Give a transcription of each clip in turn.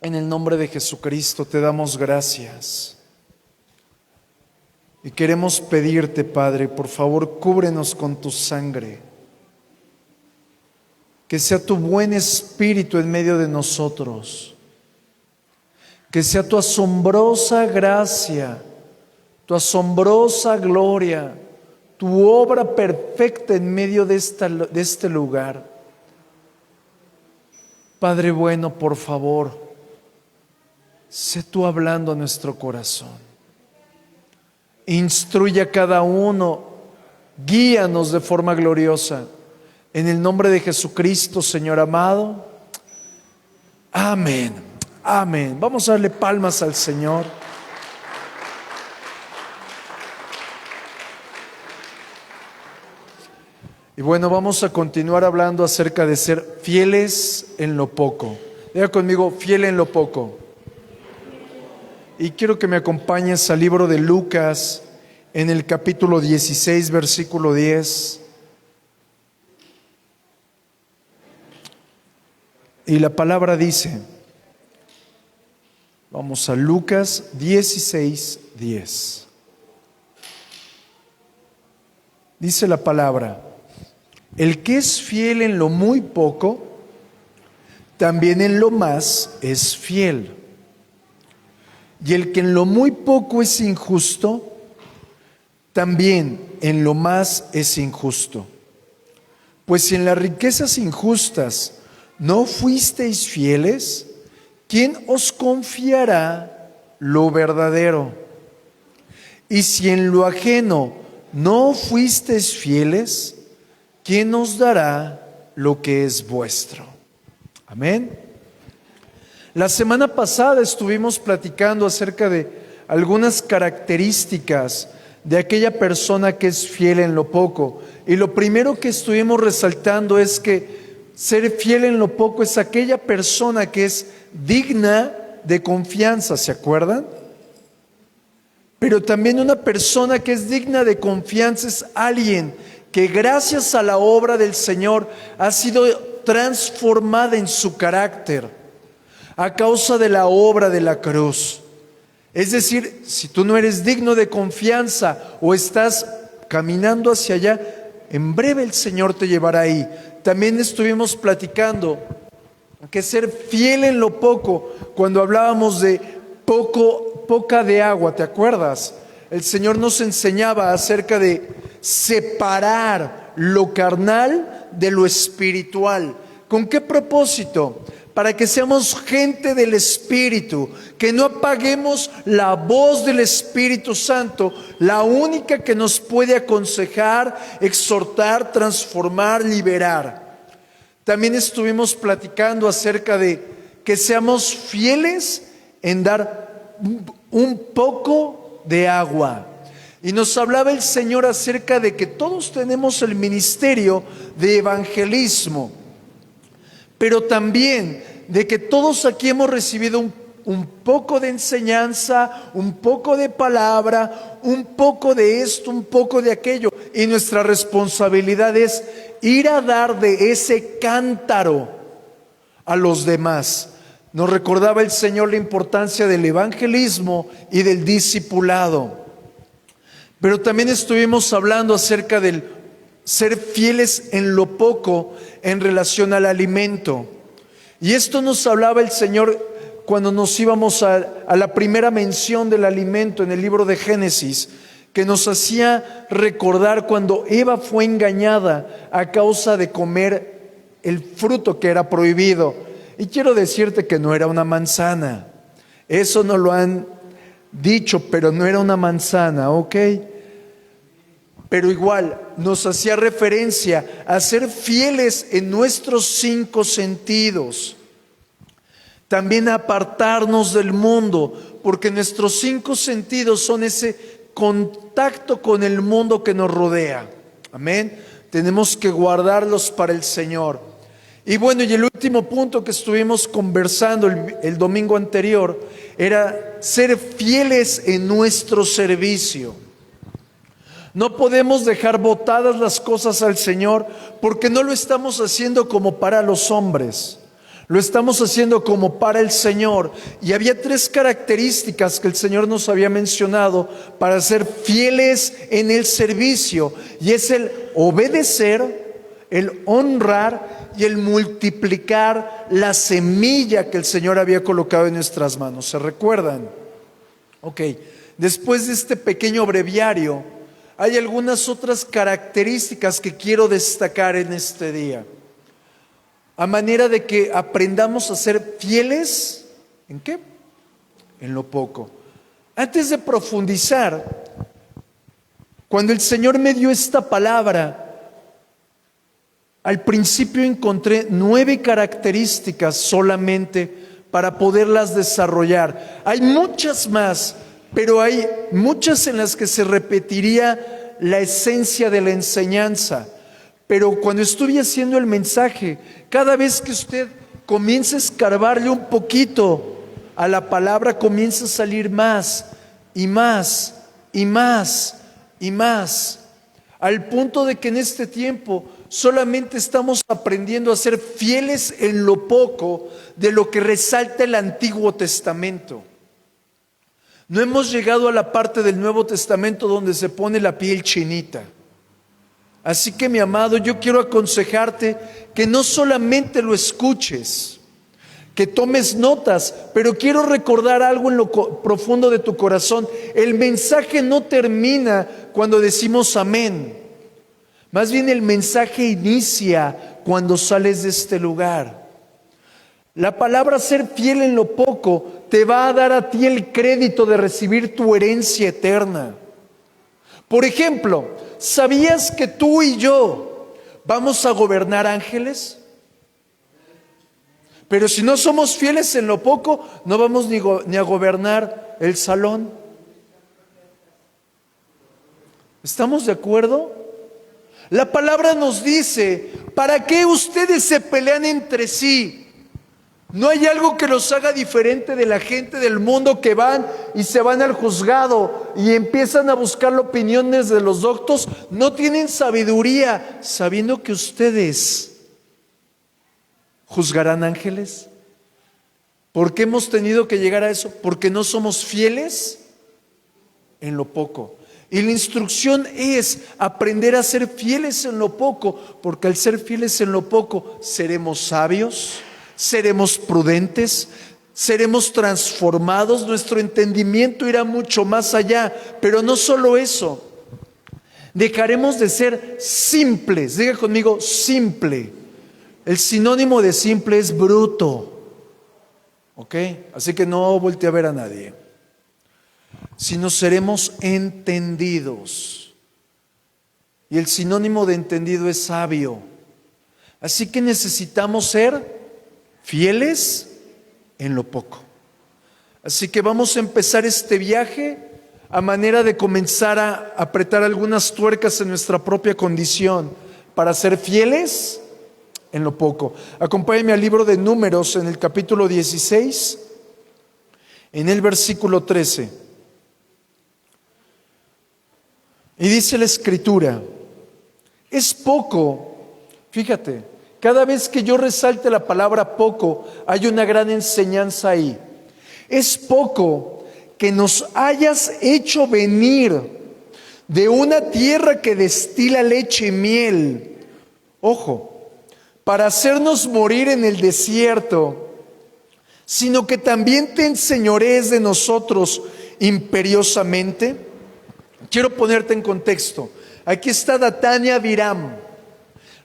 En el nombre de Jesucristo te damos gracias. Y queremos pedirte, Padre, por favor, cúbrenos con tu sangre. Que sea tu buen espíritu en medio de nosotros. Que sea tu asombrosa gracia, tu asombrosa gloria, tu obra perfecta en medio de este lugar. Padre bueno, por favor, sé tú hablando a nuestro corazón. Instruye a cada uno, guíanos de forma gloriosa. En el nombre de Jesucristo, Señor amado. Amén. Amén. Vamos a darle palmas al Señor. Y bueno, vamos a continuar hablando acerca de ser fieles en lo poco. Diga conmigo, fiel en lo poco. Y quiero que me acompañes al libro de Lucas, en el capítulo 16, versículo 10. Y la palabra dice, vamos a Lucas 16, 10. Dice la palabra, el que es fiel en lo muy poco, también en lo más es fiel. Y el que en lo muy poco es injusto, también en lo más es injusto. Pues si en las riquezas injustas no fuisteis fieles, ¿quién os confiará lo verdadero? Y si en lo ajeno no fuisteis fieles, ¿quién os dará lo que es vuestro? Amén. La semana pasada estuvimos platicando acerca de algunas características de aquella persona que es fiel en lo poco. Y lo primero que estuvimos resaltando es que ser fiel en lo poco es aquella persona que es digna de confianza, ¿se acuerdan? Pero también una persona que es digna de confianza es alguien que gracias a la obra del Señor ha sido transformada en su carácter a causa de la obra de la cruz. Es decir, si tú no eres digno de confianza o estás caminando hacia allá, en breve el Señor te llevará ahí. También estuvimos platicando que ser fiel en lo poco, cuando hablábamos de poca de agua, ¿te acuerdas? El Señor nos enseñaba acerca de separar lo carnal de lo espiritual. ¿Con qué propósito? Para que seamos gente del Espíritu, que no apaguemos la voz del Espíritu Santo, la única que nos puede aconsejar, exhortar, transformar, liberar. También estuvimos platicando acerca de que seamos fieles en dar un poco de agua. Y nos hablaba el Señor acerca de que todos tenemos el ministerio de evangelismo, pero también de que todos aquí hemos recibido un poco de enseñanza, un poco de palabra, un poco de esto, un poco de aquello. Y nuestra responsabilidad es ir a dar de ese cántaro a los demás. Nos recordaba el Señor la importancia del evangelismo y del discipulado. Pero también estuvimos hablando acerca del ser fieles en lo poco en relación al alimento. Y esto nos hablaba el Señor cuando nos íbamos a la primera mención del alimento en el libro de Génesis, que nos hacía recordar cuando Eva fue engañada a causa de comer el fruto que era prohibido. Y quiero decirte que no era una manzana. Eso no lo han dicho, pero no era una manzana, ¿ok? Pero igual nos hacía referencia a ser fieles en nuestros 5 sentidos. También a apartarnos del mundo, porque nuestros 5 sentidos son ese contacto con el mundo que nos rodea. Amén. Tenemos que guardarlos para el Señor. Y bueno, y el último punto que estuvimos conversando el domingo anterior era ser fieles en nuestro servicio. No podemos dejar botadas las cosas al Señor porque no lo estamos haciendo como para los hombres. Lo estamos haciendo como para el Señor. Y había 3 características que el Señor nos había mencionado para ser fieles en el servicio. Y es el obedecer, el honrar y el multiplicar la semilla que el Señor había colocado en nuestras manos. ¿Se recuerdan? Ok, después de este pequeño breviario, hay algunas otras características que quiero destacar en este día. A manera de que aprendamos a ser fieles, ¿en qué? En lo poco. Antes de profundizar, cuando el Señor me dio esta palabra, al principio encontré 9 características solamente para poderlas desarrollar. Hay muchas más, pero hay muchas en las que se repetiría la esencia de la enseñanza. Pero cuando estuve haciendo el mensaje, cada vez que usted comienza a escarbarle un poquito a la palabra, comienza a salir más y más y más y más, al punto de que en este tiempo solamente estamos aprendiendo a ser fieles en lo poco de lo que resalta el Antiguo Testamento. No hemos llegado a la parte del Nuevo Testamento donde se pone la piel chinita. Así que, mi amado, yo quiero aconsejarte que no solamente lo escuches, que tomes notas, pero quiero recordar algo en lo profundo de tu corazón. El mensaje no termina cuando decimos amén. Más bien el mensaje inicia cuando sales de este lugar. La palabra ser fiel en lo poco te va a dar a ti el crédito de recibir tu herencia eterna. Por ejemplo, ¿sabías que tú y yo vamos a gobernar ángeles? Pero si no somos fieles en lo poco, no vamos ni a gobernar el salón. ¿Estamos de acuerdo? La palabra nos dice, ¿para qué ustedes se pelean entre sí? No hay algo que los haga diferente de la gente del mundo que van y se van al juzgado y empiezan a buscar las opiniones de los doctos. No tienen sabiduría, sabiendo que ustedes juzgarán ángeles. ¿Por qué hemos tenido que llegar a eso? Porque no somos fieles en lo poco. Y la instrucción es aprender a ser fieles en lo poco, porque al ser fieles en lo poco seremos sabios, seremos prudentes, seremos transformados, nuestro entendimiento irá mucho más allá. Pero no solo eso, dejaremos de ser simples. Diga conmigo, simple. El sinónimo de simple es bruto. ¿Ok? Así que no voltee a ver a nadie. Sino seremos entendidos. Y el sinónimo de entendido es sabio. Así que necesitamos ser fieles en lo poco. Así que vamos a empezar este viaje a manera de comenzar a apretar algunas tuercas en nuestra propia condición para ser fieles en lo poco. Acompáñenme al libro de Números en el capítulo 16, en el versículo 13. Y dice la Escritura, es poco, fíjate, cada vez que yo resalte la palabra poco, hay una gran enseñanza ahí. Es poco que nos hayas hecho venir de una tierra que destila leche y miel, ojo, para hacernos morir en el desierto, sino que también te enseñorees de nosotros imperiosamente. Quiero ponerte en contexto. Aquí está Datán y Abiram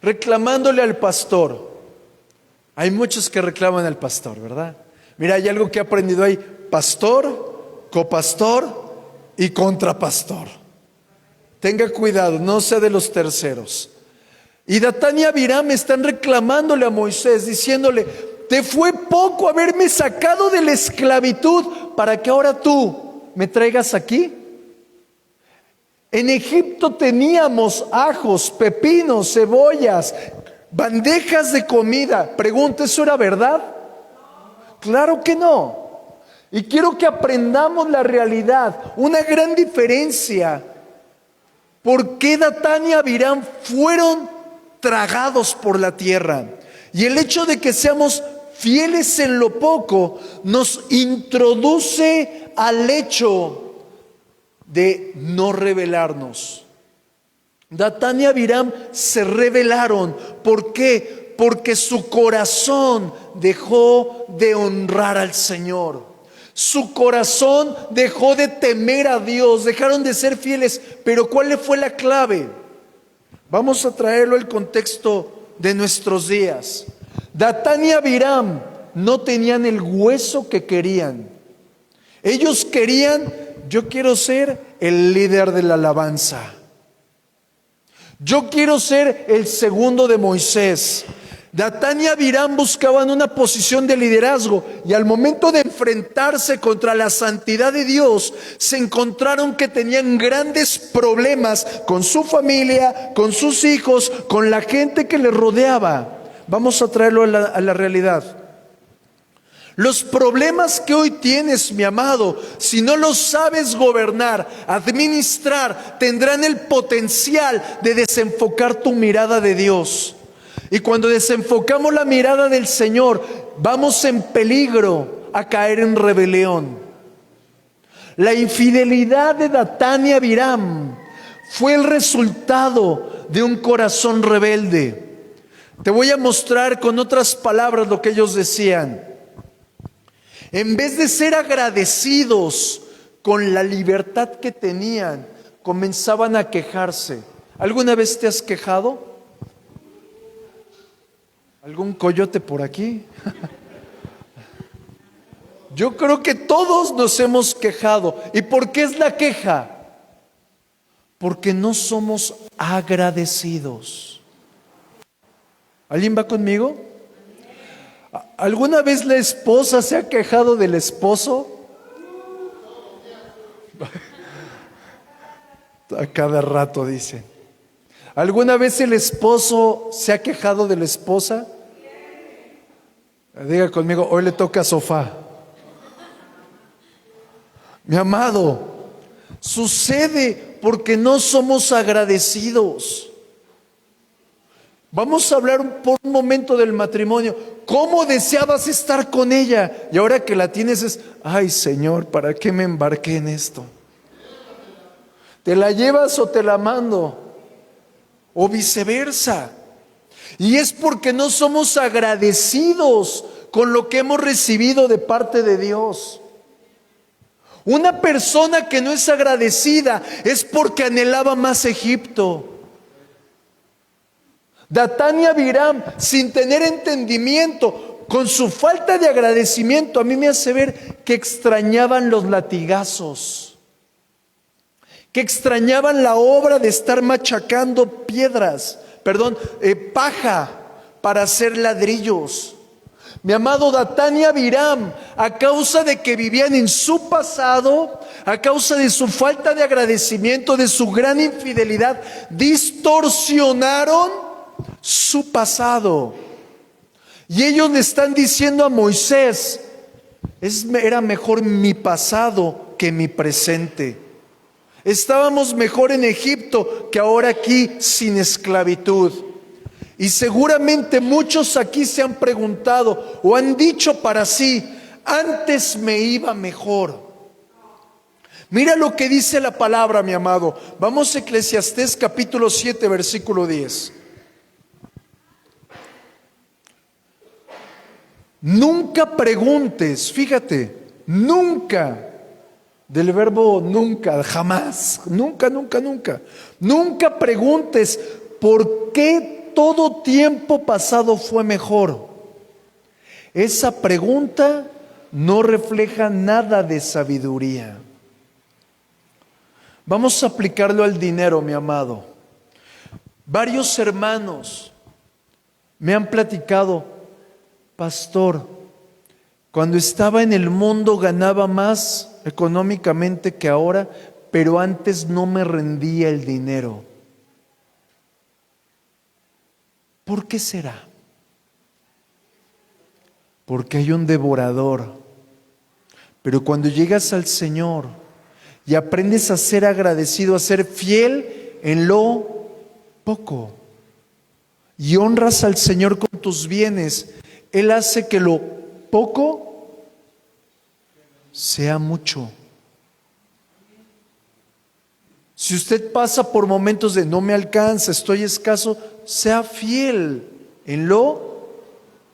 reclamándole al pastor. Hay muchos que reclaman al pastor, ¿verdad? Mira, hay algo que he aprendido ahí: pastor, copastor y contrapastor. Tenga cuidado, no sea de los terceros. Y Datán y Abiram están reclamándole a Moisés, diciéndole: te fue poco haberme sacado de la esclavitud para que ahora tú me traigas aquí. En Egipto teníamos ajos, pepinos, cebollas, bandejas de comida. Pregunta, ¿eso era verdad? Claro que no. Y quiero que aprendamos la realidad, una gran diferencia. ¿Por qué Datán y Abiram fueron tragados por la tierra? Y el hecho de que seamos fieles en lo poco, nos introduce al hecho de no rebelarnos. Datán y Abiram se rebelaron. ¿Por qué? Porque su corazón dejó de honrar al Señor. Su corazón dejó de temer a Dios, dejaron de ser fieles. Pero ¿cuál fue la clave? Vamos a traerlo al contexto de nuestros días. Datán y Abiram no tenían el hueso que querían. Ellos querían: yo quiero ser el líder de la alabanza. Yo quiero ser el segundo de Moisés. Datán y Abiram buscaban una posición de liderazgo, y al momento de enfrentarse contra la santidad de Dios, se encontraron que tenían grandes problemas con su familia, con sus hijos, con la gente que les rodeaba. Vamos a traerlo a la realidad. Los problemas que hoy tienes, mi amado, si no los sabes gobernar, administrar, tendrán el potencial de desenfocar tu mirada de Dios. Y cuando desenfocamos la mirada del Señor, vamos en peligro a caer en rebelión. La infidelidad de Datán y Abiram fue el resultado de un corazón rebelde. Te voy a mostrar con otras palabras lo que ellos decían. En vez de ser agradecidos con la libertad que tenían, comenzaban a quejarse. ¿Alguna vez te has quejado? ¿Algún coyote por aquí? Yo creo que todos nos hemos quejado. ¿Y por qué es la queja? Porque no somos agradecidos. ¿Alguien va conmigo? ¿Alguna vez la esposa se ha quejado del esposo? A cada rato dicen. ¿Alguna vez el esposo se ha quejado de la esposa? Diga conmigo: hoy le toca sofá. Mi amado, sucede porque no somos agradecidos. Vamos a hablar por un momento del matrimonio. ¿Cómo deseabas estar con ella? Y ahora que la tienes es: ay, Señor, ¿para qué me embarqué en esto? ¿Te la llevas o te la mando? O viceversa. Y es porque no somos agradecidos con lo que hemos recibido de parte de Dios. Una persona que no es agradecida es porque anhelaba más Egipto. Datán y Abiram, sin tener entendimiento, con su falta de agradecimiento, a mí me hace ver que extrañaban los latigazos, que extrañaban la obra de estar machacando paja para hacer ladrillos. Mi amado, Datán y Abiram, a causa de que vivían en su pasado, a causa de su falta de agradecimiento, de su gran infidelidad, distorsionaron su pasado. Y ellos le están diciendo a Moisés: era mejor mi pasado que mi presente. Estábamos mejor en Egipto que ahora aquí sin esclavitud. Y seguramente muchos aquí se han preguntado o han dicho para sí: antes me iba mejor. Mira lo que dice la palabra, mi amado. Vamos a Eclesiastés capítulo 7, versículo 10. Nunca preguntes, fíjate, nunca, del verbo nunca, jamás, nunca, nunca, nunca. Nunca preguntes por qué todo tiempo pasado fue mejor. Esa pregunta no refleja nada de sabiduría. Vamos a aplicarlo al dinero, mi amado. Varios hermanos me han platicado: pastor, cuando estaba en el mundo ganaba más económicamente que ahora, pero antes no me rendía el dinero. ¿Por qué será? Porque hay un devorador. Pero cuando llegas al Señor y aprendes a ser agradecido, a ser fiel en lo poco, y honras al Señor con tus bienes, Él hace que lo poco sea mucho. Si usted pasa por momentos de no me alcanza, estoy escaso, sea fiel en lo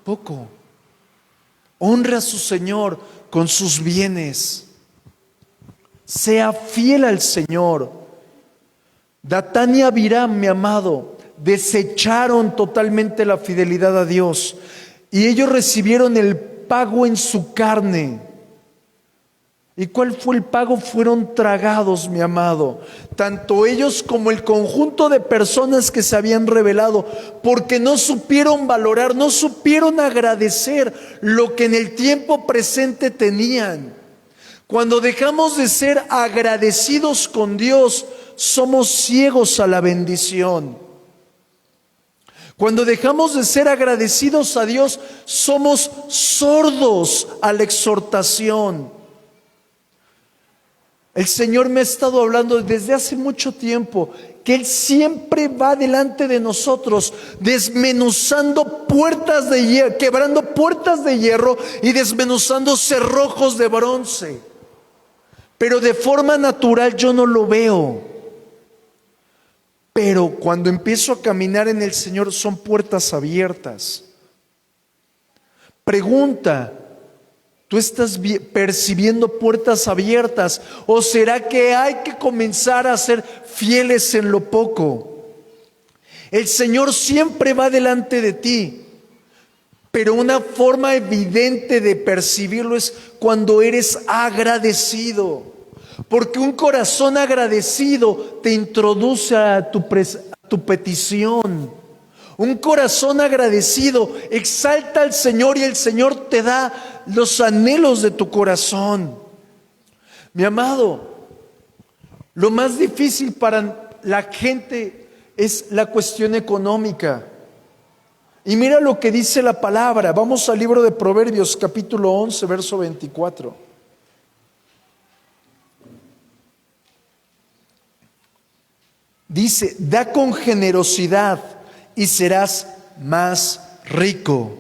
poco. Honre a su Señor con sus bienes. Sea fiel al Señor. Datán y Abiram, mi amado, desecharon totalmente la fidelidad a Dios y ellos recibieron el pago en su carne. ¿Y cuál fue el pago? Fueron tragados, mi amado, tanto ellos como el conjunto de personas que se habían rebelado, porque no supieron valorar, no supieron agradecer lo que en el tiempo presente tenían. Cuando dejamos de ser agradecidos con Dios, somos ciegos a la bendición. Cuando dejamos de ser agradecidos a Dios, somos sordos a la exhortación. El Señor me ha estado hablando desde hace mucho tiempo que Él siempre va delante de nosotros desmenuzando puertas de hierro, quebrando puertas de hierro y desmenuzando cerrojos de bronce. Pero de forma natural yo no lo veo. Pero cuando empiezo a caminar en el Señor son puertas abiertas. Pregunta: ¿tú estás percibiendo puertas abiertas? ¿O será que hay que comenzar a ser fieles en lo poco? El Señor siempre va delante de ti, pero una forma evidente de percibirlo es cuando eres agradecido. Porque un corazón agradecido te introduce a tu petición. Un corazón agradecido exalta al Señor y el Señor te da los anhelos de tu corazón. Mi amado, lo más difícil para la gente es la cuestión económica. Y mira lo que dice la palabra. Vamos al libro de Proverbios, capítulo 11, verso 24. Dice: da con generosidad y serás más rico.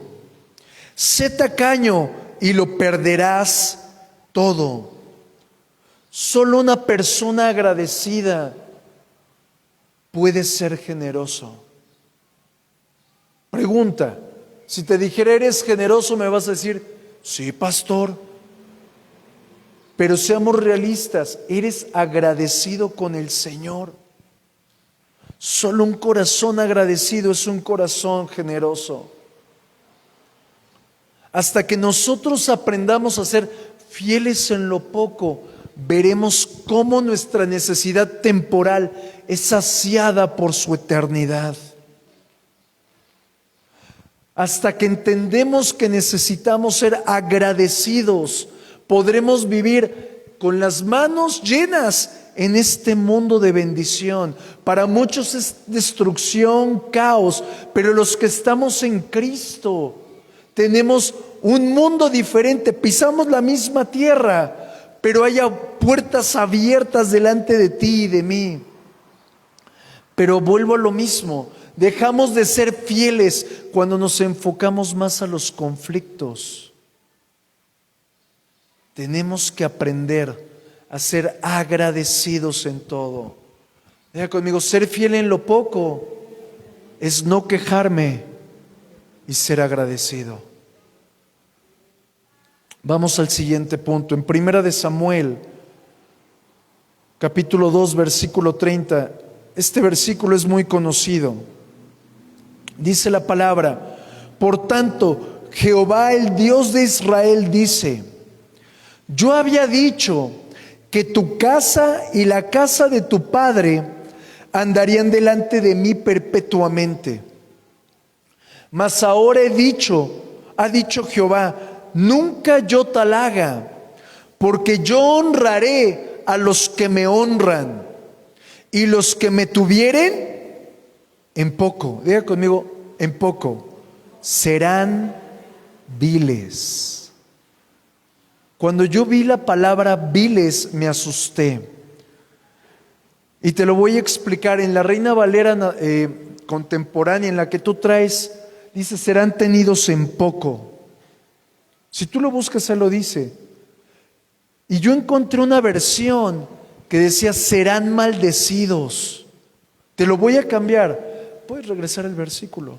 Sé tacaño y lo perderás todo. Solo una persona agradecida puede ser generoso. Pregunta: si te dijera eres generoso, me vas a decir sí, pastor. Pero seamos realistas, ¿eres agradecido con el Señor? Solo un corazón agradecido es un corazón generoso. Hasta que nosotros aprendamos a ser fieles en lo poco, veremos cómo nuestra necesidad temporal es saciada por su eternidad. Hasta que entendemos que necesitamos ser agradecidos, podremos vivir con las manos llenas en este mundo de bendición. Para muchos es destrucción, caos, pero los que estamos en Cristo tenemos un mundo diferente. Pisamos la misma tierra, pero haya puertas abiertas delante de ti y de mí. Pero vuelvo a lo mismo, dejamos de ser fieles cuando nos enfocamos más a los conflictos. Tenemos que aprender a ser agradecidos en todo. Diga conmigo: ser fiel en lo poco es no quejarme y ser agradecido. Vamos al siguiente punto. En Primera de Samuel, capítulo 2, versículo 30. Este versículo es muy conocido. Dice la palabra: por tanto, Jehová, el Dios de Israel, dice: yo había dicho que tu casa y la casa de tu padre andarían delante de mí perpetuamente. Mas ahora ha dicho Jehová, nunca yo tal haga, porque yo honraré a los que me honran, y los que me tuvieren en poco, diga conmigo, en poco, serán viles. Cuando yo vi la palabra viles me asusté. Y te lo voy a explicar. En la Reina Valera contemporánea, en la que tú traes, dice: serán tenidos en poco. Si tú lo buscas, Él lo dice. Y yo encontré una versión que decía, serán maldecidos. Te lo voy a cambiar. Puedes regresar el versículo.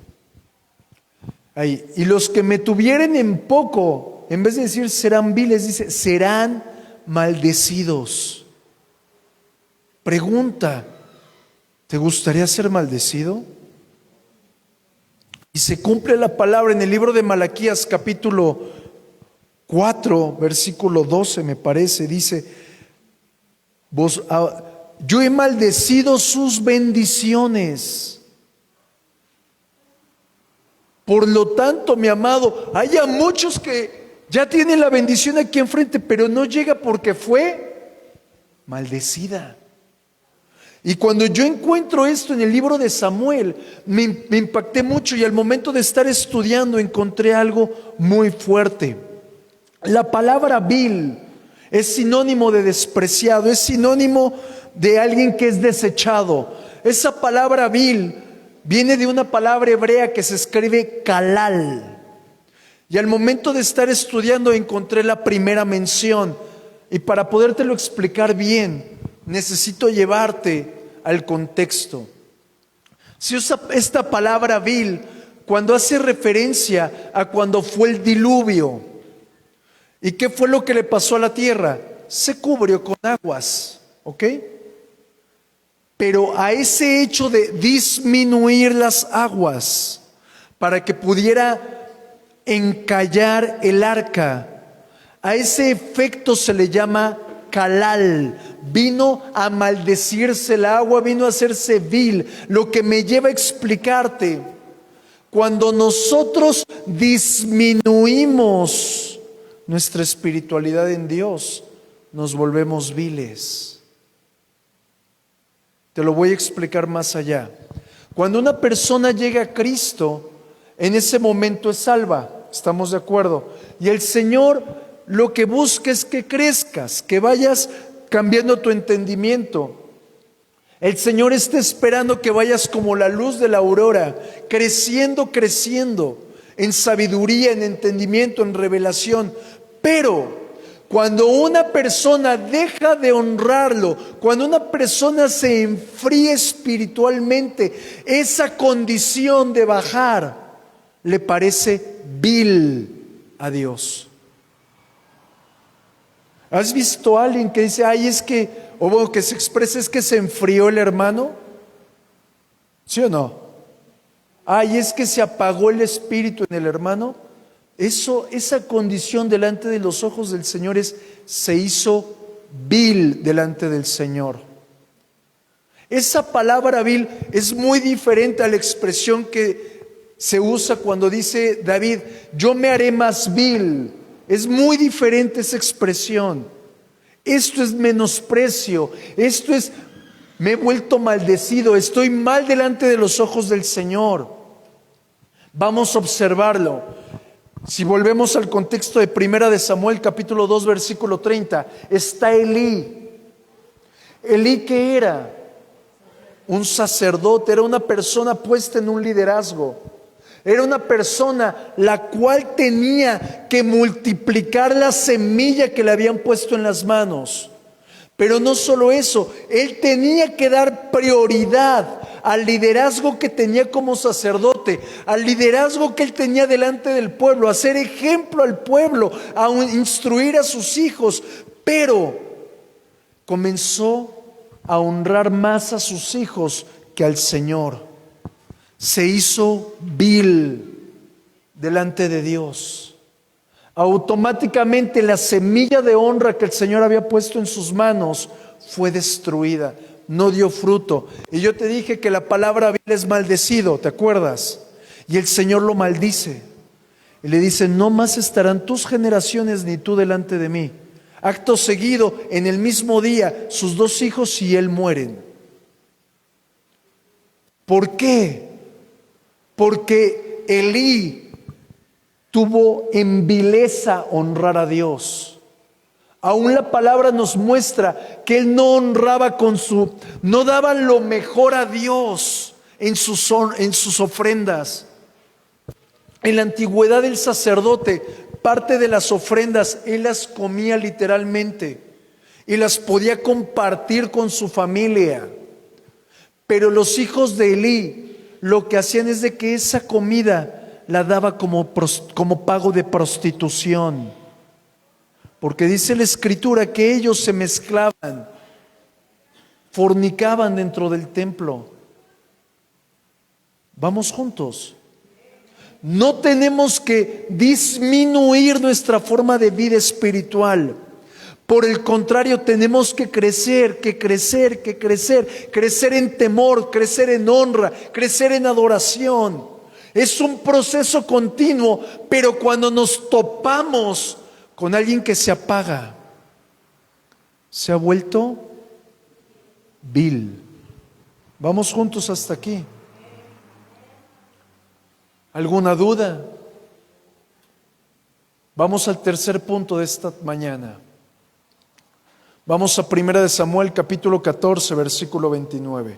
Ahí. Y los que me tuvieren en poco, en vez de decir serán viles, dice, serán maldecidos. Pregunta, ¿te gustaría ser maldecido? Y se cumple la palabra en el libro de Malaquías, capítulo 4, versículo 12, me parece, dice, yo he maldecido sus bendiciones. Por lo tanto, mi amado, hay a muchos que ya tienen la bendición aquí enfrente, pero no llega porque fue maldecida. Y cuando yo encuentro esto en el libro de Samuel, me impacté mucho y al momento de estar estudiando encontré algo muy fuerte. La palabra vil es sinónimo de despreciado, es sinónimo de alguien que es desechado. Esa palabra vil viene de una palabra hebrea que se escribe kalal. Y al momento de estar estudiando encontré la primera mención. Y para podértelo explicar bien, necesito llevarte al contexto. Se usa esta palabra vil cuando hace referencia a cuando fue el diluvio. ¿Y qué fue lo que le pasó a la tierra? Se cubrió con aguas, ¿ok? Pero a ese hecho de disminuir las aguas para que pudiera encallar el arca, a ese efecto se le llama kalal. Vino a maldecirse el agua, vino a hacerse vil. Lo que me lleva a explicarte, cuando nosotros disminuimos nuestra espiritualidad en Dios, nos volvemos viles. Te lo voy a explicar más allá. Cuando una persona llega a Cristo, en ese momento es salva, ¿estamos de acuerdo? Y el Señor lo que busca es que crezcas, que vayas cambiando tu entendimiento. El Señor está esperando que vayas como la luz de la aurora, creciendo en sabiduría, en entendimiento, en revelación. Pero cuando una persona deja de honrarlo, cuando una persona se enfría espiritualmente, esa condición de bajar le parece vil a Dios. ¿Has visto a alguien que dice, ay, es que, o bueno, que se expresa, es que se enfrió el hermano? ¿Sí o no? Ay, es que se apagó el espíritu en el hermano. Esa condición delante de los ojos del Señor se hizo vil delante del Señor. Esa palabra vil es muy diferente a la expresión que se usa cuando dice David, yo me haré más vil. Es muy diferente esa expresión. Esto es menosprecio. Esto es, me he vuelto maldecido. Estoy mal delante de los ojos del Señor. Vamos a observarlo. Si volvemos al contexto de Primera de Samuel, capítulo 2, versículo 30, está Elí. Elí, ¿qué era? Un sacerdote, era una persona puesta en un liderazgo. Era una persona la cual tenía que multiplicar la semilla que le habían puesto en las manos. Pero no solo eso, él tenía que dar prioridad al liderazgo que tenía como sacerdote, al liderazgo que él tenía delante del pueblo, a ser ejemplo al pueblo, a instruir a sus hijos. Pero comenzó a honrar más a sus hijos que al Señor. Se hizo vil delante de Dios. Automáticamente la semilla de honra que el Señor había puesto en sus manos fue destruida, no dio fruto. Y yo te dije que la palabra vil es maldecido, ¿te acuerdas? Y el Señor lo maldice. Y le dice, no más estarán tus generaciones ni tú delante de mí. Acto seguido, en el mismo día, sus dos hijos y él mueren. ¿Por qué? Porque Elí tuvo en vileza honrar a Dios. Aún la palabra nos muestra que él no honraba no daba lo mejor a Dios en sus ofrendas. En la antigüedad el sacerdote parte de las ofrendas él las comía literalmente y las podía compartir con su familia. Pero los hijos de Elí lo que hacían es de que esa comida la daba como pago de prostitución. Porque dice la Escritura que ellos se mezclaban, fornicaban dentro del templo. Vamos juntos. No tenemos que disminuir nuestra forma de vida espiritual. Por el contrario, tenemos que crecer en temor, crecer en honra, crecer en adoración. Es un proceso continuo, pero cuando nos topamos con alguien que se apaga, se ha vuelto vil. Vamos juntos hasta aquí. ¿Alguna duda? Vamos al tercer punto de esta mañana. Vamos a 1 Samuel capítulo 14, versículo 29.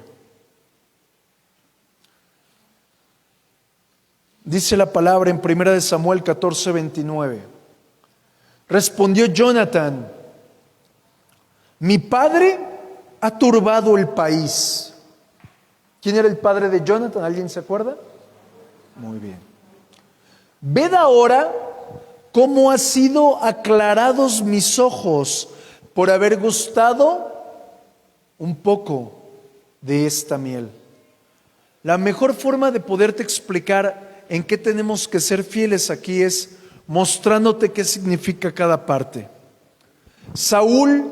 Dice la palabra en 1 Samuel 14, 29. Respondió Jonatán: mi padre ha turbado el país. ¿Quién era el padre de Jonatán? ¿Alguien se acuerda? Muy bien. Ved ahora cómo han sido aclarados mis ojos por haber gustado un poco de esta miel. La mejor forma de poderte explicar en qué tenemos que ser fieles aquí es mostrándote qué significa cada parte. Saúl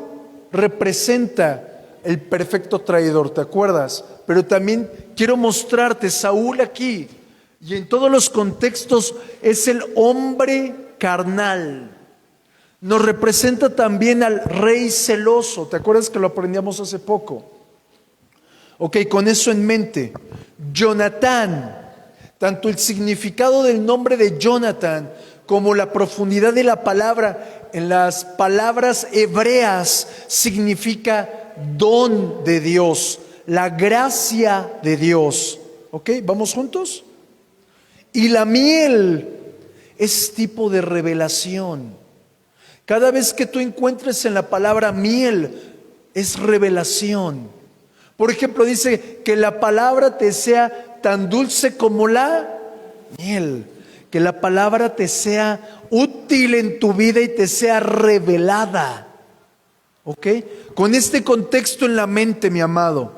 representa el perfecto traidor, ¿te acuerdas? Pero también quiero mostrarte, Saúl aquí y en todos los contextos es el hombre carnal. Nos representa también al rey celoso. ¿Te acuerdas que lo aprendíamos hace poco? Ok, con eso en mente, Jonatán, tanto el significado del nombre de Jonatán como la profundidad de la palabra, en las palabras hebreas significa don de Dios, la gracia de Dios. Ok, ¿vamos juntos? Y la miel es tipo de revelación. Cada vez que tú encuentres en la palabra miel, es revelación. Por ejemplo, dice que la palabra te sea tan dulce como la miel. Que la palabra te sea útil en tu vida y te sea revelada. ¿Ok? Con este contexto en la mente, mi amado.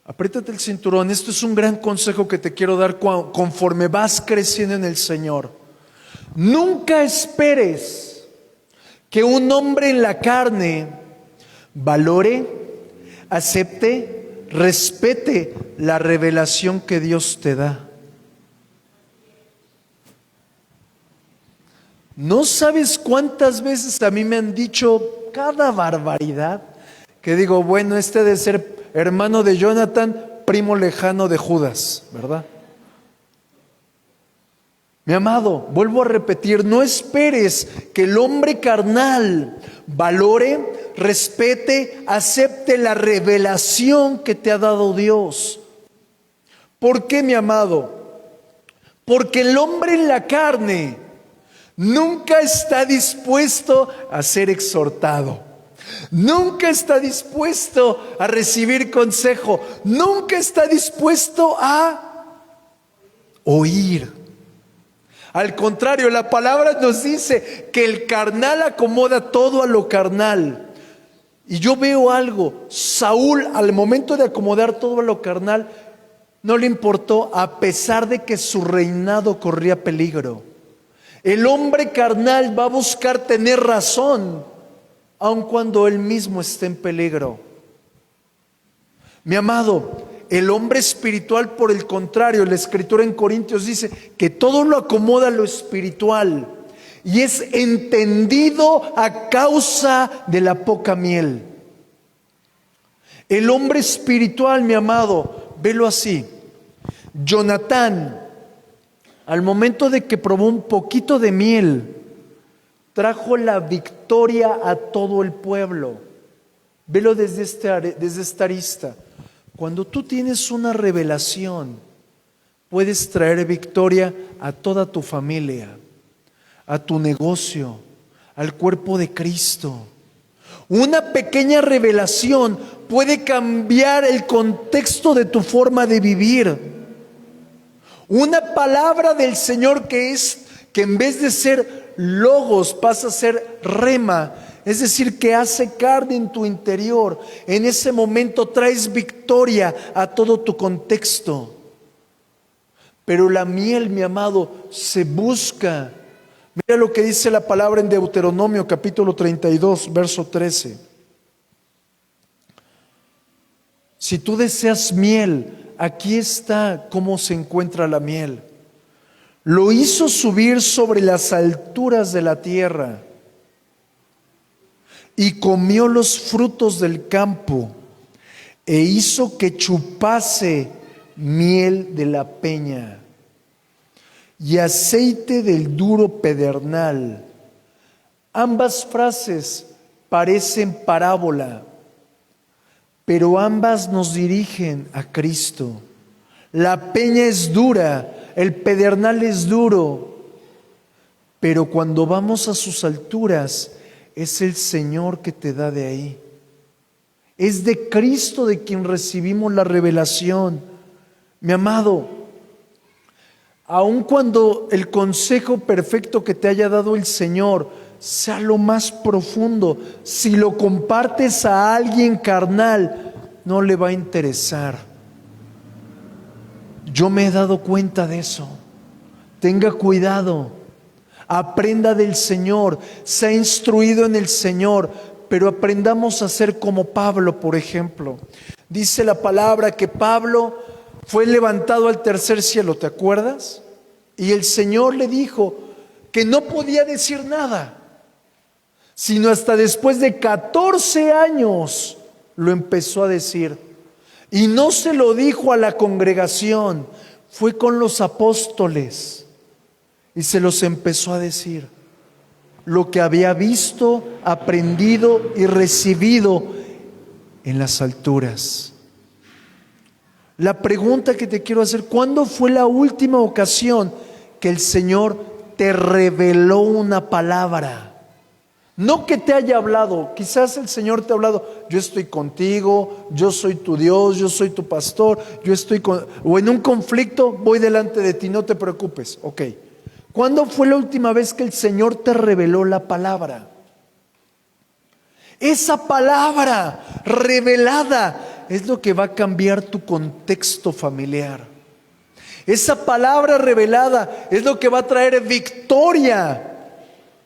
Apriétate el cinturón. Esto es un gran consejo que te quiero dar conforme vas creciendo en el Señor. Nunca esperes que un hombre en la carne valore, acepte, respete la revelación que Dios te da. No sabes cuántas veces a mí me han dicho cada barbaridad que digo, bueno, este debe ser hermano de Jonatán, primo lejano de Judas, ¿verdad? Mi amado, vuelvo a repetir, no esperes que el hombre carnal valore, respete, acepte la revelación que te ha dado Dios. ¿Por qué, mi amado? Porque el hombre en la carne nunca está dispuesto a ser exhortado. Nunca está dispuesto a recibir consejo. Nunca está dispuesto a oír. Al contrario, la palabra nos dice que el carnal acomoda todo a lo carnal. Y yo veo algo. Saúl, al momento de acomodar todo a lo carnal, no le importó, a pesar de que su reinado corría peligro. El hombre carnal va a buscar tener razón, aun cuando él mismo esté en peligro. Mi amado, el hombre espiritual, por el contrario, la Escritura en Corintios dice que todo lo acomoda a lo espiritual y es entendido a causa de la poca miel. El hombre espiritual, mi amado, velo así. Jonatán, al momento de que probó un poquito de miel, trajo la victoria a todo el pueblo. Velo desde esta arista. Cuando tú tienes una revelación, puedes traer victoria a toda tu familia. a tu negocio, al cuerpo de Cristo. Una pequeña revelación puede cambiar el contexto de tu forma de vivir. Una palabra del Señor que en vez de ser logos pasa a ser rema, es decir, que hace carne en tu interior. En ese momento traes victoria a todo tu contexto. Pero la miel, mi amado, se busca. Mira lo que dice la palabra en Deuteronomio capítulo 32, verso 13. Si tú deseas miel, aquí está cómo se encuentra la miel. Lo hizo subir sobre las alturas de la tierra y comió los frutos del campo e hizo que chupase miel de la peña y aceite del duro pedernal. Ambas frases parecen parábola, pero ambas nos dirigen a Cristo. La peña es dura, el pedernal es duro, pero cuando vamos a sus alturas, es el Señor que te da de ahí. Es de Cristo de quien recibimos la revelación. Mi amado, aun cuando el consejo perfecto que te haya dado el Señor sea lo más profundo, si lo compartes a alguien carnal, no le va a interesar. Yo me he dado cuenta de eso. Tenga cuidado, aprenda del Señor, sea instruido en el Señor, pero aprendamos a ser como Pablo, por ejemplo. Dice la palabra que Pablo fue levantado al tercer cielo, ¿te acuerdas? Y el Señor le dijo que no podía decir nada, sino hasta después de 14 años lo empezó a decir. Y no se lo dijo a la congregación, fue con los apóstoles y se los empezó a decir. Lo que había visto, aprendido y recibido en las alturas. La pregunta que te quiero hacer, ¿cuándo fue la última ocasión que el Señor te reveló una palabra? No que te haya hablado, quizás el Señor te ha hablado, yo estoy contigo, yo soy tu Dios, yo soy tu pastor, o en un conflicto voy delante de ti, no te preocupes, ok. ¿Cuándo fue la última vez que el Señor te reveló la palabra? Esa palabra revelada es lo que va a cambiar tu contexto familiar. Esa palabra revelada es lo que va a traer victoria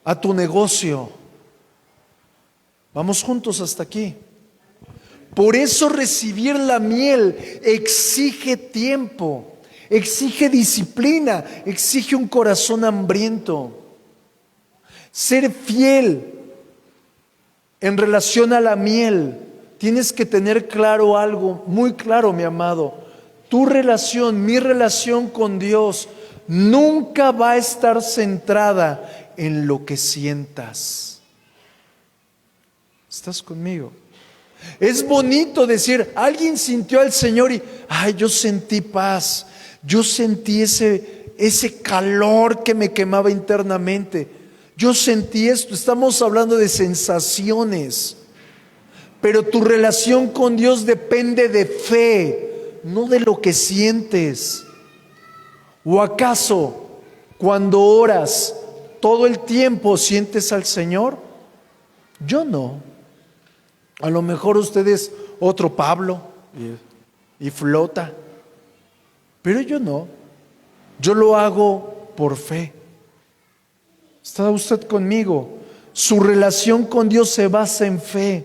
a tu negocio. Vamos juntos hasta aquí. Por eso recibir la miel exige tiempo, exige disciplina, exige un corazón hambriento. Ser fiel en relación a la miel, tienes que tener claro algo, muy claro, mi amado. Tu relación, mi relación con Dios, nunca va a estar centrada en lo que sientas. ¿Estás conmigo? Es bonito decir, alguien sintió al Señor y, yo sentí paz, yo sentí ese calor que me quemaba internamente, yo sentí esto. Estamos hablando de sensaciones, pero tu relación con Dios depende de fe, no de lo que sientes. ¿O acaso cuando oras todo el tiempo sientes al Señor? Yo no. A lo mejor usted es otro Pablo y flota, pero yo no. Yo lo hago por fe. ¿Está usted conmigo? Su relación con Dios se basa en fe.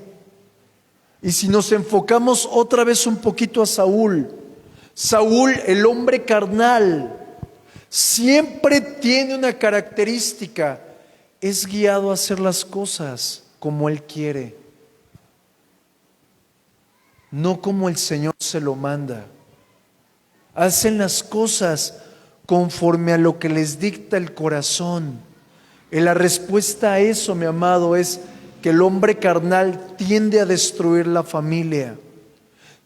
Y si nos enfocamos otra vez un poquito a Saúl, el hombre carnal, siempre tiene una característica: es guiado a hacer las cosas como él quiere, no como el Señor se lo manda. Hacen las cosas conforme a lo que les dicta el corazón. Y la respuesta a eso, mi amado, es que el hombre carnal tiende a destruir la familia,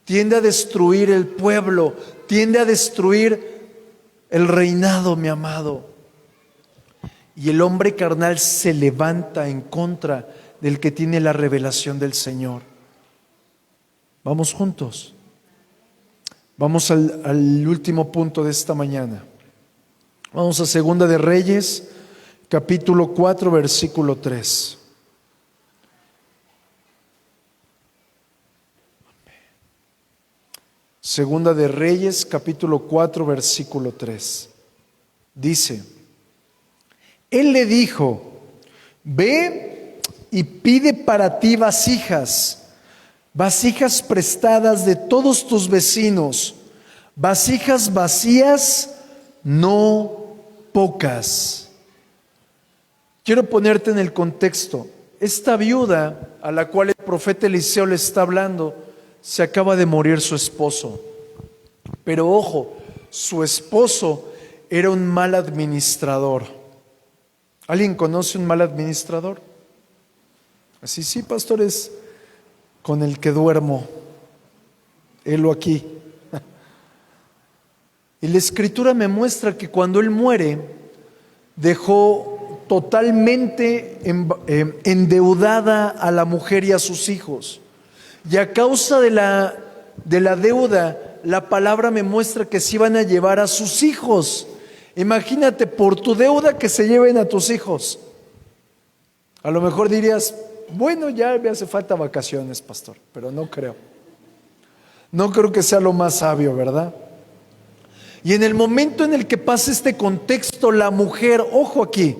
tiende a destruir el pueblo, tiende a destruir el reinado, mi amado. y el hombre carnal se levanta en contra del que tiene la revelación del Señor. Vamos juntos. Vamos al último punto de esta mañana. Vamos a Segunda de Reyes, capítulo 4, versículo 3. Segunda de Reyes, capítulo 4, versículo 3. Dice: Él le dijo: ve y pide para ti vasijas prestadas de todos tus vecinos, vasijas vacías, no pocas. Quiero ponerte en el contexto. Esta viuda a la cual el profeta Eliseo le está hablando, se acaba de morir su esposo. Pero ojo, su esposo era un mal administrador. ¿Alguien conoce un mal administrador? Así, sí, pastores, con el que duermo, helo aquí. Y la Escritura me muestra que cuando él muere, dejó totalmente endeudada a la mujer y a sus hijos. Y a causa de la deuda, la palabra me muestra que se iban a llevar a sus hijos. Imagínate, por tu deuda que se lleven a tus hijos. A lo mejor dirías: bueno, ya me hace falta vacaciones, pastor, pero no creo. No creo que sea lo más sabio, ¿verdad? Y en el momento en el que pasa este contexto, la mujer, ojo aquí,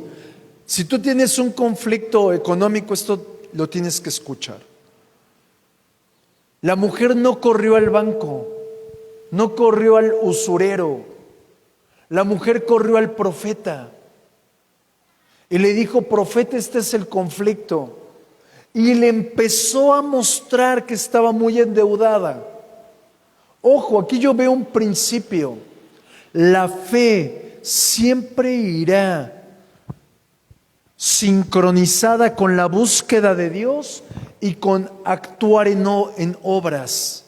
si tú tienes un conflicto económico, esto lo tienes que escuchar. La mujer no corrió al banco, no corrió al usurero. La mujer corrió al profeta y le dijo: profeta, este es el conflicto. Y le empezó a mostrar que estaba muy endeudada. Ojo, aquí yo veo un principio. La fe siempre irá sincronizada con la búsqueda de Dios y con actuar en obras.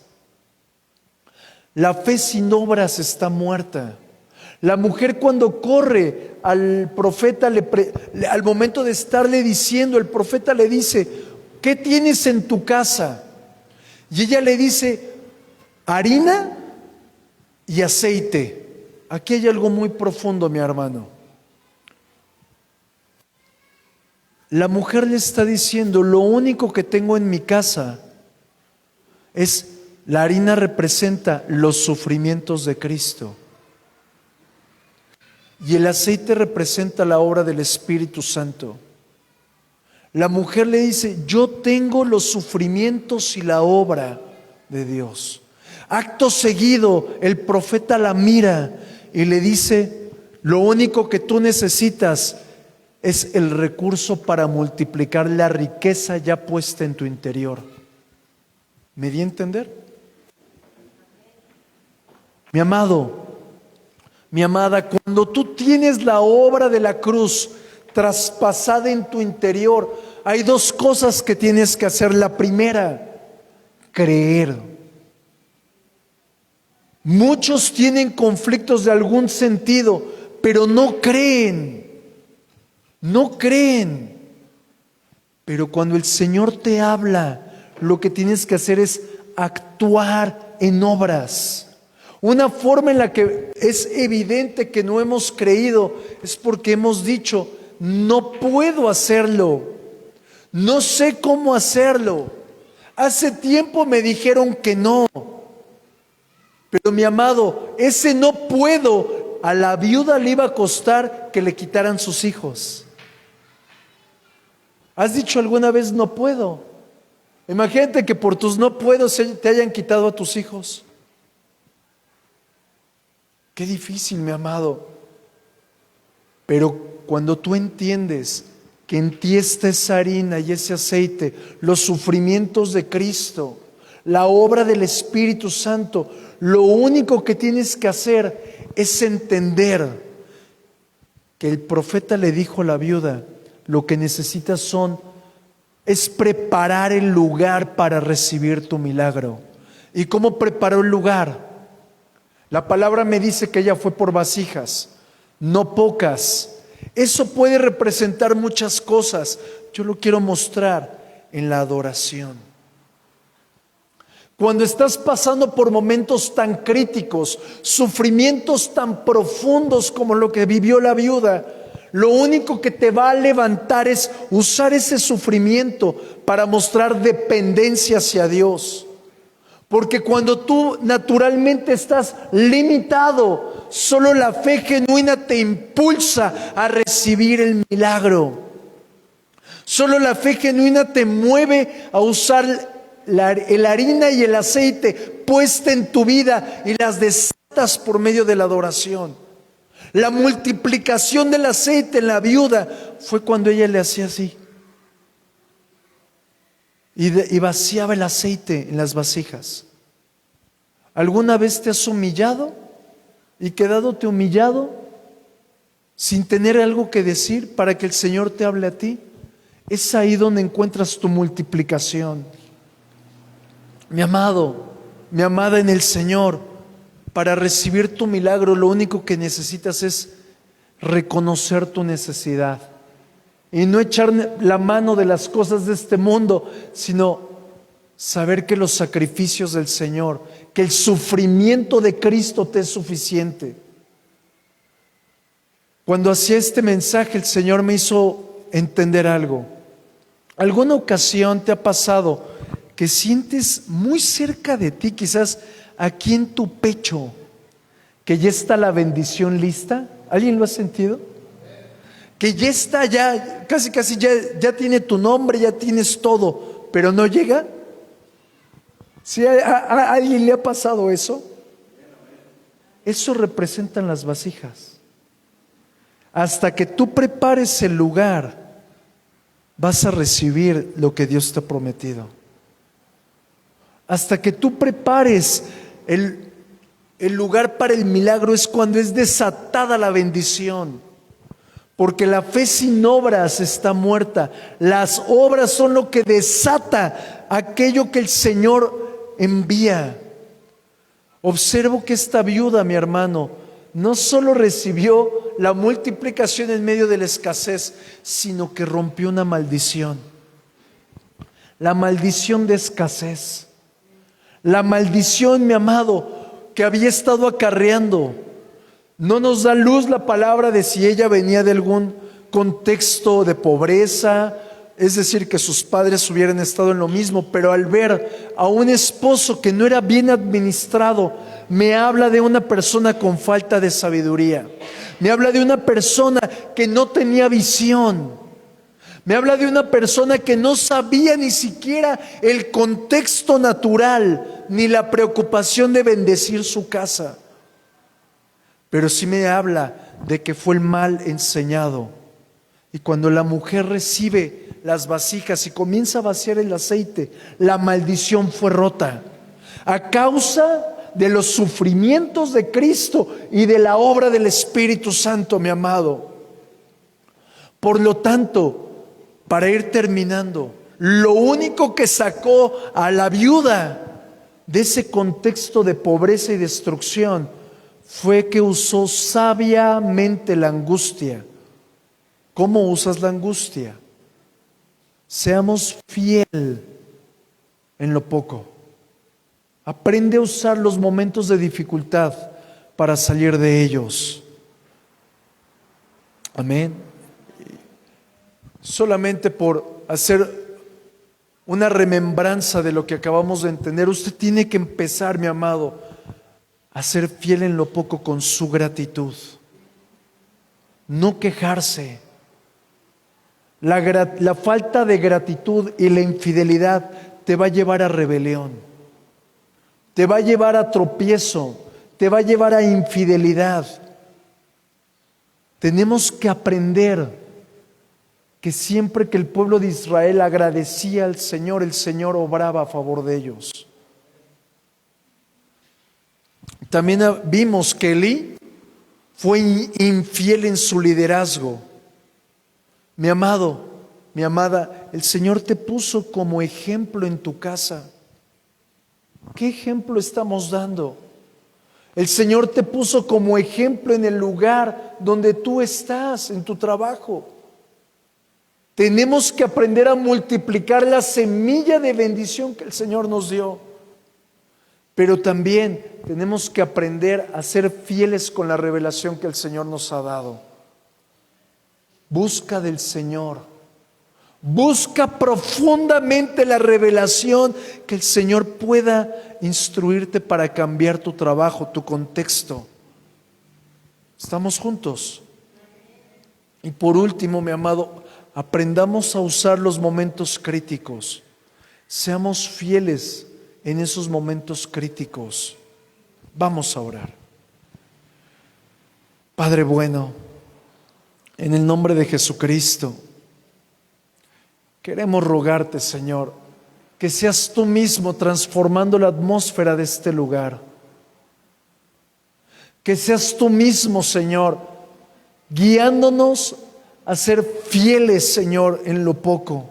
La fe sin obras está muerta. La mujer, cuando corre al profeta, al momento de estarle diciendo, el profeta le dice: ¿qué tienes en tu casa? Y ella le dice: harina y aceite. Aquí hay algo muy profundo, mi hermano. La mujer le está diciendo: lo único que tengo en mi casa es la harina, representa los sufrimientos de Cristo. Y el aceite representa la obra del Espíritu Santo. La mujer le dice: yo tengo los sufrimientos y la obra de Dios. Acto seguido, el profeta la mira y le dice: lo único que tú necesitas es el recurso para multiplicar la riqueza ya puesta en tu interior. ¿Me di a entender? Mi amado, mi amada, cuando tú tienes la obra de la cruz traspasada en tu interior, hay dos cosas que tienes que hacer. La primera, creer. Muchos tienen conflictos de algún sentido, pero no creen. No creen. Pero cuando el Señor te habla, lo que tienes que hacer es actuar en obras. Una forma en la que es evidente que no hemos creído es porque hemos dicho: no puedo hacerlo, no sé cómo hacerlo. Hace tiempo me dijeron que no. Pero mi amado, ese no puedo a la viuda le iba a costar que le quitaran sus hijos. ¿Has dicho alguna vez no puedo? Imagínate que por tus no puedo te hayan quitado a tus hijos. Qué difícil, mi amado. Pero cuando tú entiendes que en ti está esa harina y ese aceite, los sufrimientos de Cristo, la obra del Espíritu Santo, lo único que tienes que hacer es entender que el profeta le dijo a la viuda: lo que necesitas es preparar el lugar para recibir tu milagro. ¿Y cómo preparó el lugar? La palabra me dice que ella fue por vasijas, no pocas. Eso puede representar muchas cosas. Yo lo quiero mostrar en la adoración. Cuando estás pasando por momentos tan críticos, sufrimientos tan profundos como lo que vivió la viuda, lo único que te va a levantar es usar ese sufrimiento para mostrar dependencia hacia Dios. Porque cuando tú naturalmente estás limitado, solo la fe genuina te impulsa a recibir el milagro. Solo la fe genuina te mueve a usar la harina y el aceite puesta en tu vida y las desatas por medio de la adoración. La multiplicación del aceite en la viuda fue cuando ella le hacía así y vaciaba el aceite en las vasijas. ¿Alguna vez te has humillado y quedándote humillado sin tener algo que decir para que el Señor te hable a ti? Es ahí donde encuentras tu multiplicación. Mi amado, mi amada en el Señor, para recibir tu milagro lo único que necesitas es reconocer tu necesidad y no echar la mano de las cosas de este mundo, sino saber que los sacrificios del Señor, que el sufrimiento de Cristo te es suficiente. Cuando hacía este mensaje, el Señor me hizo entender algo. ¿Alguna ocasión te ha pasado que sientes muy cerca de ti, quizás aquí en tu pecho, que ya está la bendición lista? ¿Alguien lo ha sentido? Que ya está, ya casi ya tiene tu nombre, ya tienes todo, pero no llega. ¿Sí, a alguien le ha pasado eso? Eso representan las vasijas. Hasta que tú prepares el lugar, vas a recibir lo que Dios te ha prometido. Hasta que tú prepares el lugar para el milagro es cuando es desatada la bendición. Porque la fe sin obras está muerta. Las obras son lo que desata aquello que el Señor envía. Observo que esta viuda, mi hermano, no solo recibió la multiplicación en medio de la escasez, sino que rompió una maldición. La maldición de escasez. La maldición, mi amado, que había estado acarreando. No nos da luz la palabra de si ella venía de algún contexto de pobreza, es decir, que sus padres hubieran estado en lo mismo, pero al ver a un esposo que no era bien administrado, me habla de una persona con falta de sabiduría. Me habla de una persona que no tenía visión. Me habla de una persona que no sabía ni siquiera el contexto natural, ni la preocupación de bendecir su casa. Pero sí me habla de que fue el mal enseñado. Y cuando la mujer recibe las vasijas y comienza a vaciar el aceite, la maldición fue rota. A causa de los sufrimientos de Cristo y de la obra del Espíritu Santo, mi amado. Por lo tanto, para ir terminando, lo único que sacó a la viuda de ese contexto de pobreza y destrucción fue que usó sabiamente la angustia. ¿Cómo usas la angustia? Seamos fiel en lo poco. Aprende a usar los momentos de dificultad para salir de ellos. Amén. Solamente por hacer una remembranza de lo que acabamos de entender, usted tiene que empezar, mi amado, a ser fiel en lo poco con su gratitud. No quejarse. La falta de gratitud y la infidelidad te va a llevar a rebelión, te va a llevar a tropiezo, te va a llevar a infidelidad. Tenemos que aprender que siempre que el pueblo de Israel agradecía al Señor, el Señor obraba a favor de ellos. También vimos que Elí fue infiel en su liderazgo. Mi amado, mi amada, el Señor te puso como ejemplo en tu casa. ¿Qué ejemplo estamos dando? El Señor te puso como ejemplo en el lugar donde tú estás, en tu trabajo. Tenemos que aprender a multiplicar la semilla de bendición que el Señor nos dio. Pero también tenemos que aprender a ser fieles con la revelación que el Señor nos ha dado. Busca del Señor. Busca profundamente la revelación que el Señor pueda instruirte para cambiar tu trabajo, tu contexto. ¿Estamos juntos? Y por último, mi amado, aprendamos a usar los momentos críticos. Seamos fieles en esos momentos críticos. Vamos a orar. Padre bueno, en el nombre de Jesucristo, queremos rogarte, Señor, que seas tú mismo transformando la atmósfera de este lugar. Que seas tú mismo, Señor, guiándonos a ser fieles, Señor, en lo poco.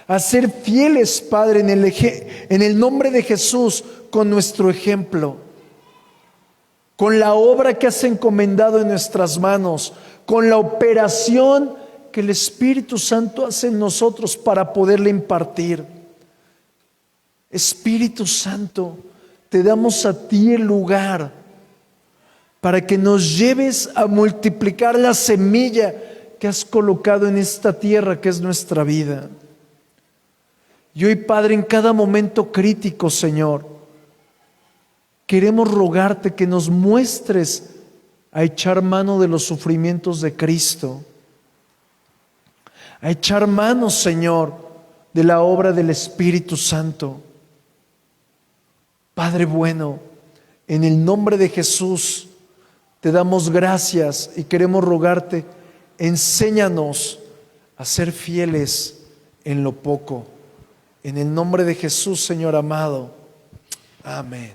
A ser fieles, Padre, en el nombre de Jesús, con nuestro ejemplo. Con la obra que has encomendado en nuestras manos. Con la operación que el Espíritu Santo hace en nosotros para poderle impartir. Espíritu Santo, te damos a ti el lugar para que nos lleves a multiplicar la semilla que has colocado en esta tierra que es nuestra vida. Y hoy, Padre, en cada momento crítico, Señor, queremos rogarte que nos muestres a echar mano de los sufrimientos de Cristo, a echar mano, Señor, de la obra del Espíritu Santo. Padre bueno, en el nombre de Jesús te damos gracias y queremos rogarte, enséñanos a ser fieles en lo poco. En el nombre de Jesús, Señor amado. Amén.